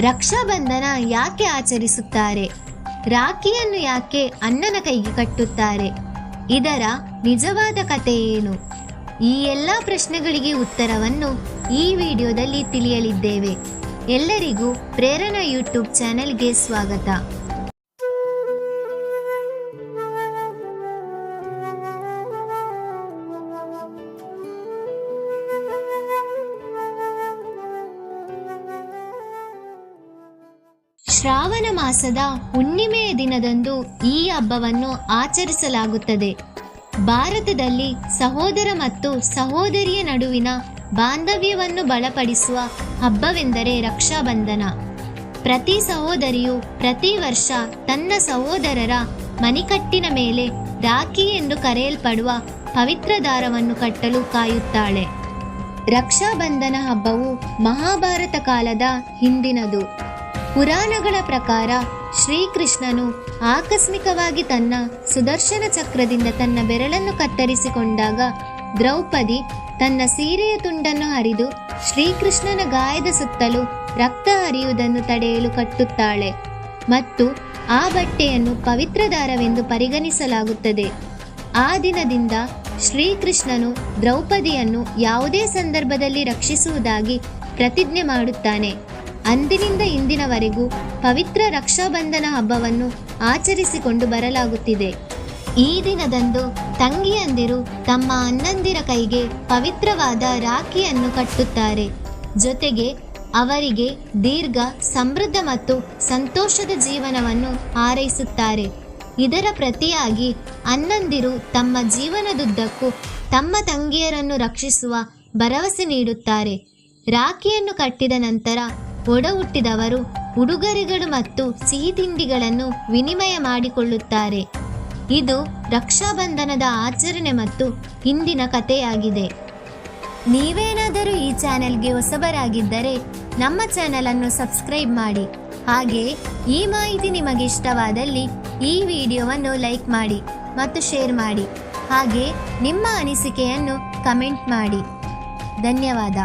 ರಕ್ಷಾಬಂಧನ ಯಾಕೆ ಆಚರಿಸುತ್ತಾರೆ? ರಾಖಿಯನ್ನು ಯಾಕೆ ಅಣ್ಣನ ಕೈಗೆ ಕಟ್ಟುತ್ತಾರೆ? ಇದರ ನಿಜವಾದ ಕಥೆ ಏನು? ಈ ಎಲ್ಲ ಪ್ರಶ್ನೆಗಳಿಗೆ ಉತ್ತರವನ್ನು ಈ ವಿಡಿಯೋದಲ್ಲಿ ತಿಳಿಯಲಿದ್ದೇವೆ. ಎಲ್ಲರಿಗೂ ಪ್ರೇರಣಾ ಯೂಟ್ಯೂಬ್ ಚಾನೆಲ್ಗೆ ಸ್ವಾಗತ. ಶ್ರಾವಣ ಮಾಸದ ಹುಣ್ಣಿಮೆಯ ದಿನದಂದು ಈ ಹಬ್ಬವನ್ನು ಆಚರಿಸಲಾಗುತ್ತದೆ. ಭಾರತದಲ್ಲಿ ಸಹೋದರ ಮತ್ತು ಸಹೋದರಿಯ ನಡುವಿನ ಬಾಂಧವ್ಯವನ್ನು ಬಲಪಡಿಸುವ ಹಬ್ಬವೆಂದರೆ ರಕ್ಷಾಬಂಧನ. ಪ್ರತಿ ಸಹೋದರಿಯು ಪ್ರತಿ ವರ್ಷ ತನ್ನ ಸಹೋದರರ ಮಣಿಕಟ್ಟಿನ ಮೇಲೆ ರಾಖಿ ಎಂದು ಕರೆಯಲ್ಪಡುವ ಪವಿತ್ರ ದಾರವನ್ನು ಕಟ್ಟಲು ಕಾಯುತ್ತಾಳೆ. ರಕ್ಷಾಬಂಧನ ಹಬ್ಬವು ಮಹಾಭಾರತ ಕಾಲದ ಹಿಂದಿನದು. ಪುರಾಣಗಳ ಪ್ರಕಾರ ಶ್ರೀಕೃಷ್ಣನು ಆಕಸ್ಮಿಕವಾಗಿ ತನ್ನ ಸುದರ್ಶನ ಚಕ್ರದಿಂದ ತನ್ನ ಬೆರಳನ್ನು ಕತ್ತರಿಸಿಕೊಂಡಾಗ ದ್ರೌಪದಿ ತನ್ನ ಸೀರೆಯ ತುಂಡನ್ನು ಹರಿದು ಶ್ರೀಕೃಷ್ಣನ ಗಾಯದ ಸುತ್ತಲೂ ರಕ್ತ ಹರಿಯುವುದನ್ನು ತಡೆಯಲು ಕಟ್ಟುತ್ತಾಳೆ ಮತ್ತು ಆ ಬಟ್ಟೆಯನ್ನು ಪವಿತ್ರ ದಾರವೆಂದು ಪರಿಗಣಿಸಲಾಗುತ್ತದೆ. ಆ ದಿನದಿಂದ ಶ್ರೀಕೃಷ್ಣನು ದ್ರೌಪದಿಯನ್ನು ಯಾವುದೇ ಸಂದರ್ಭದಲ್ಲಿ ರಕ್ಷಿಸುವುದಾಗಿ ಪ್ರತಿಜ್ಞೆ ಮಾಡುತ್ತಾನೆ. ಅಂದಿನಿಂದ ಇಂದಿನವರೆಗೂ ಪವಿತ್ರ ರಕ್ಷಾಬಂಧನ ಹಬ್ಬವನ್ನು ಆಚರಿಸಿಕೊಂಡು ಬರಲಾಗುತ್ತಿದೆ. ಈ ದಿನದಂದು ತಂಗಿಯಂದಿರು ತಮ್ಮ ಅಣ್ಣಂದಿರ ಕೈಗೆ ಪವಿತ್ರವಾದ ರಾಖಿಯನ್ನು ಕಟ್ಟುತ್ತಾರೆ. ಜೊತೆಗೆ ಅವರಿಗೆ ದೀರ್ಘ, ಸಮೃದ್ಧ ಮತ್ತು ಸಂತೋಷದ ಜೀವನವನ್ನು ಹಾರೈಸುತ್ತಾರೆ. ಇದರ ಪ್ರತಿಯಾಗಿ ಅಣ್ಣಂದಿರು ತಮ್ಮ ಜೀವನದುದ್ದಕ್ಕೂ ತಮ್ಮ ತಂಗಿಯರನ್ನು ರಕ್ಷಿಸುವ ಭರವಸೆ ನೀಡುತ್ತಾರೆ. ರಾಖಿಯನ್ನು ಕಟ್ಟಿದ ನಂತರ ಒಡ ಹುಟ್ಟಿದವರು ಉಡುಗೊರೆಗಳು ಮತ್ತು ಸಿಹಿ ತಿಂಡಿಗಳನ್ನು ವಿನಿಮಯ ಮಾಡಿಕೊಳ್ಳುತ್ತಾರೆ. ಇದು ರಕ್ಷಾಬಂಧನದ ಆಚರಣೆ ಮತ್ತು ಹಿಂದಿನ ಕಥೆಯಾಗಿದೆ. ನೀವೇನಾದರೂ ಈ ಚಾನೆಲ್ಗೆ ಹೊಸಬರಾಗಿದ್ದರೆ ನಮ್ಮ ಚಾನೆಲನ್ನು ಸಬ್ಸ್ಕ್ರೈಬ್ ಮಾಡಿ. ಹಾಗೆಯೇ ಈ ಮಾಹಿತಿ ನಿಮಗೆ ಇಷ್ಟವಾದಲ್ಲಿ ಈ ವಿಡಿಯೋವನ್ನು ಲೈಕ್ ಮಾಡಿ ಮತ್ತು ಶೇರ್ ಮಾಡಿ. ಹಾಗೆ ನಿಮ್ಮ ಅನಿಸಿಕೆಯನ್ನು ಕಮೆಂಟ್ ಮಾಡಿ. ಧನ್ಯವಾದ.